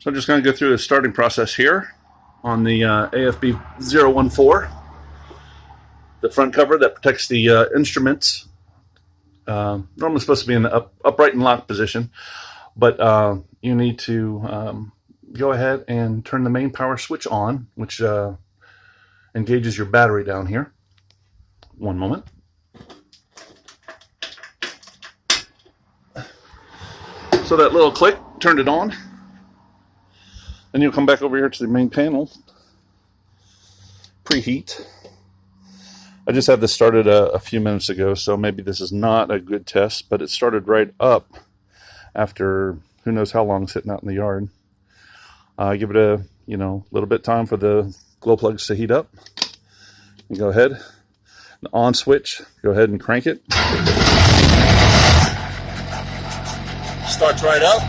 So I'm just going to go through the starting process here on the AFB014. The front cover that protects the instruments. Normally supposed to be in the upright and locked position, but you need to go ahead and turn the main power switch on, which engages your battery down here. One moment. So that little click turned it on. Then you'll come back over here to the main panel. Preheat. I just had this started a few minutes ago, so maybe this is not a good test, but it started right up after who knows how long sitting out in the yard. Give it a little bit of time for the glow plugs to heat up. And go ahead, the on switch, go ahead and crank it. Starts right up.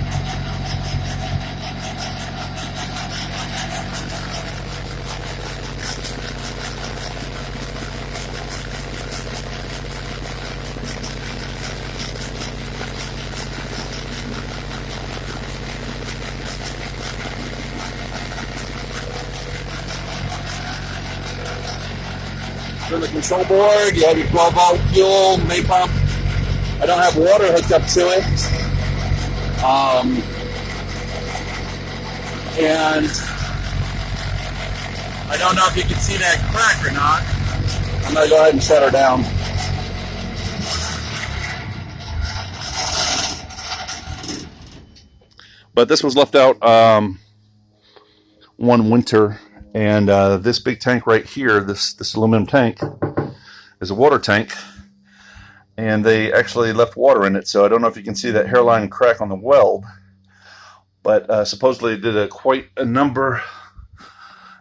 On the control board, you have your 12-volt fuel, main pump. I don't have water hooked up to it. And I don't know if you can see that crack or not. I'm going to go ahead and shut her down. But this was left out one winter. And this big tank right here, this aluminum tank, is a water tank. And they actually left water in it, so I don't know if you can see that hairline crack on the weld. But supposedly it did quite a number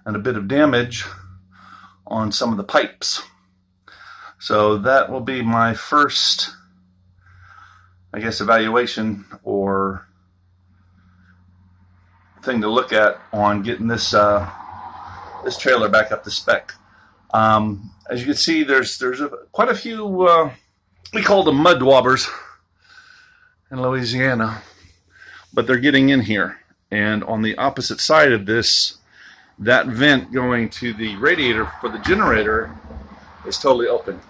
and a bit of damage on some of the pipes. So that will be my first, I guess, evaluation or thing to look at on getting this this trailer back up to spec. As you can see, there's quite a few, we call them mud daubers in Louisiana, but they're getting in here. And on the opposite side of this, that vent going to the radiator for the generator is totally open.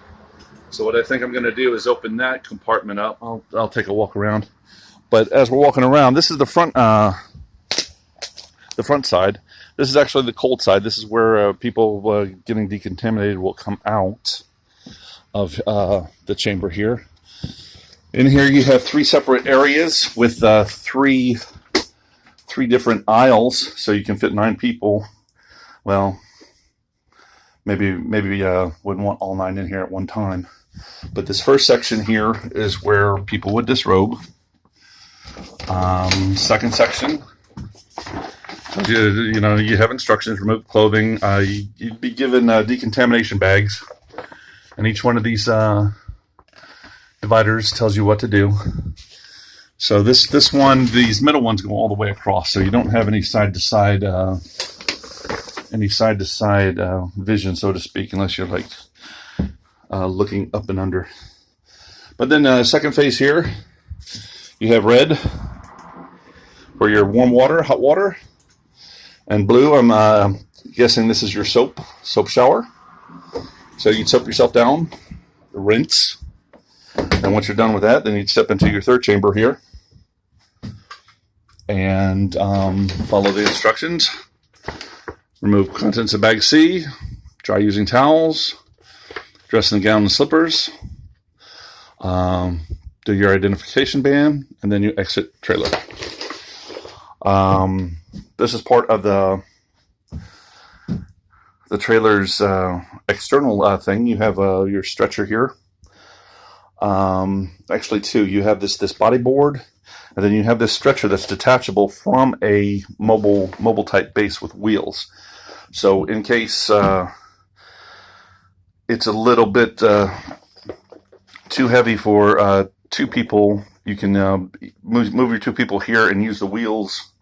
So what I think I'm going to do is open that compartment up. I'll take a walk around. But as we're walking around, this is the front side. This is actually the cold side. This is where people getting decontaminated will come out of the chamber here. In here you have three separate areas with three different aisles, so you can fit 9 people. Well, maybe wouldn't want all 9 in here at one time. But this first section here is where people would disrobe. Second section, you have instructions, remove clothing. You'd be given decontamination bags, and each one of these dividers tells you what to do. So this one, these middle ones go all the way across, so you don't have any side to side vision, so to speak, unless you're like looking up and under. But then second phase here, you have red for your warm water, hot water. And blue, I'm guessing this is your soap shower. So you'd soap yourself down, rinse. And once you're done with that, then you'd step into your third chamber here. And follow the instructions. Remove contents of bag C. Dry using towels. Dress in gown and slippers. Do your identification band. And then you exit trailer. This is part of the trailer's external thing. You have your stretcher here. Actually, two. You have this body board, and then you have this stretcher that's detachable from a mobile type base with wheels. So in case it's a little bit too heavy for 2 people, you can move your 2 people here and use the wheels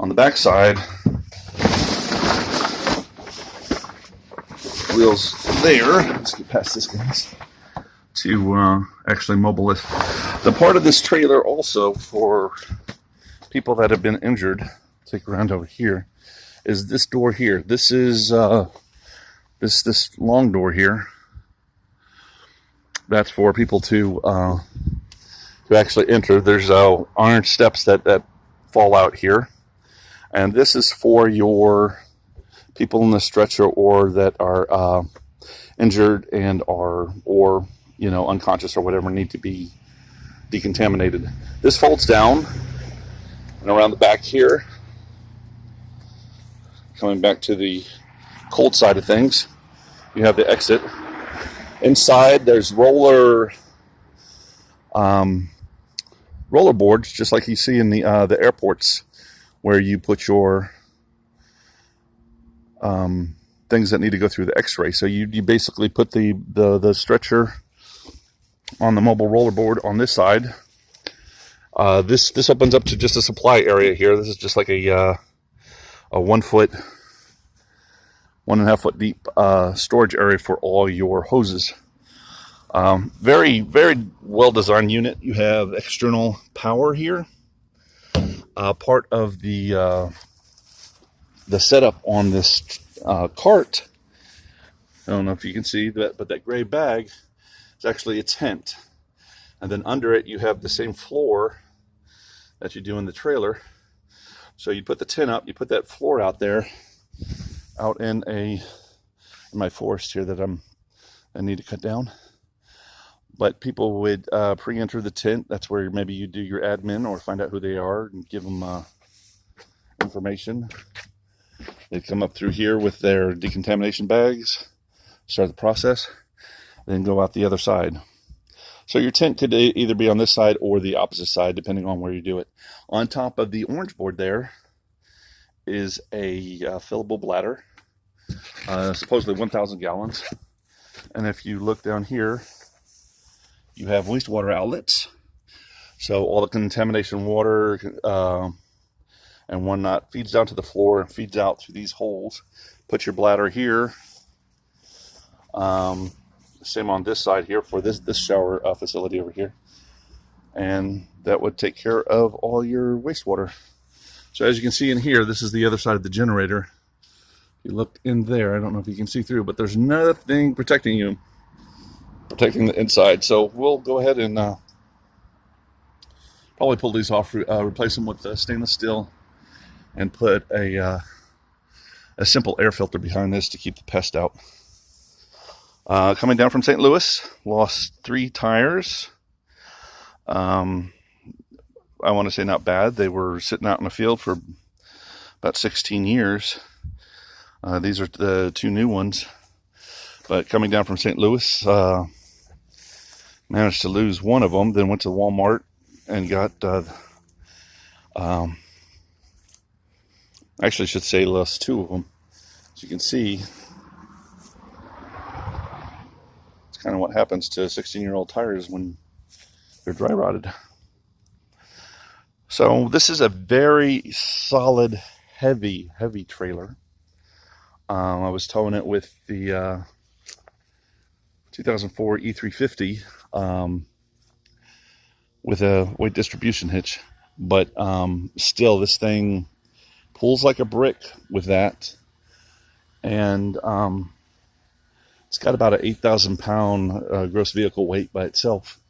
on the back side. Wheels there. Let's get past this, guys. To actually mobile lift. The part of this trailer also for people that have been injured take around over here, is this door here. This is this long door here. That's for people to actually enter. There's iron steps that fall out here, and this is for your people in the stretcher or that are injured and are unconscious or whatever, need to be decontaminated. This folds down and around the back here. Coming back to the cold side of things, you have the exit. Inside there's roller boards, just like you see in the airports, where you put your things that need to go through the x-ray. So you basically put the stretcher on the mobile roller board on this side. This opens up to just a supply area here. This is just like a 1 foot, 1.5 foot deep storage area for all your hoses. Very, very well designed unit. You have external power here. Part of the setup on this cart, I don't know if you can see that, but that gray bag is actually a tent. And then under it you have the same floor that you do in the trailer. So you put the tent up, you put that floor out there, out in my forest here that I need to cut down. But people would pre-enter the tent. That's where maybe you do your admin or find out who they are and give them information. They come up through here with their decontamination bags, start the process, then go out the other side. So your tent could either be on this side or the opposite side, depending on where you do it. On top of the orange board there is a fillable bladder, supposedly 1,000 gallons. And if you look down here, you have wastewater outlets. So all the contamination water and whatnot feeds down to the floor and feeds out through these holes. Put your bladder here. Same on this side here for this shower facility over here. And that would take care of all your wastewater. So as you can see in here, this is the other side of the generator. If you look in there, I don't know if you can see through, but there's nothing protecting you, protecting the inside. So we'll go ahead and probably pull these off, replace them with stainless steel, and put a simple air filter behind this to keep the pest out. Coming down from St. Louis, lost 3 tires. I want to say not bad. They were sitting out in the field for about 16 years. These are the 2 new ones. But coming down from St. Louis, managed to lose one of them, then went to Walmart and got, actually I should say lost 2 of them. As you can see, it's kind of what happens to 16-year-old tires when they're dry rotted. So this is a very solid, heavy trailer. I was towing it with the 2004 E350 with a weight distribution hitch, but still this thing pulls like a brick with that, and it's got about an 8,000 pound gross vehicle weight by itself.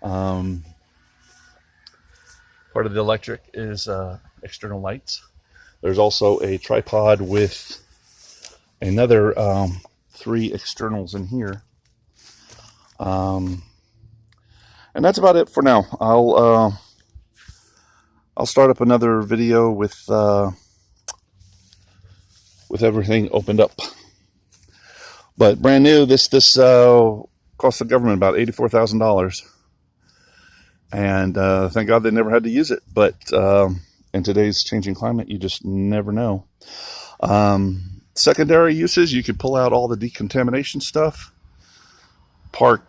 Part of the electric is external lights. There's also a tripod with another 3 externals in here. And that's about it for now. I'll start up another video with everything opened up. But brand new, this cost the government about $84,000. And thank God they never had to use it. But in today's changing climate, you just never know. Secondary uses, you could pull out all the decontamination stuff. Park,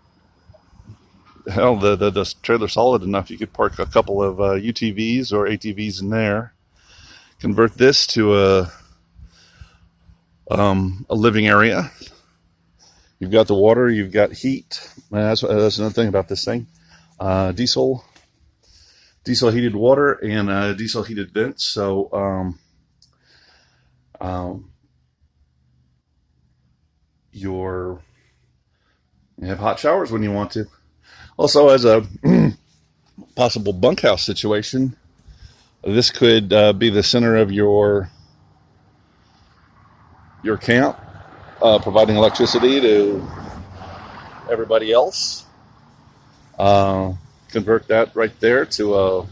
hell, the trailer's solid enough. You could park a couple of UTVs or ATVs in there. Convert this to a living area. You've got the water, you've got heat. That's another thing about this thing. Diesel diesel heated water and diesel heated vents. So you have hot showers when you want to. Also, as a possible bunkhouse situation, this could be the center of your camp, providing electricity to everybody else. Convert that right there to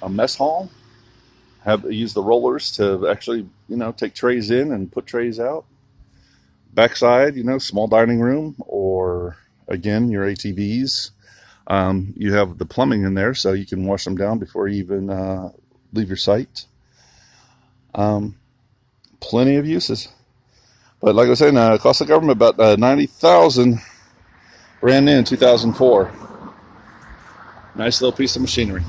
a mess hall. Use the rollers to actually, take trays in and put trays out. Backside, small dining room, or again, your ATVs. You have the plumbing in there, so you can wash them down before you even leave your site. Plenty of uses. But like I was saying, it cost the government about $90,000, brand new in 2004. Nice little piece of machinery.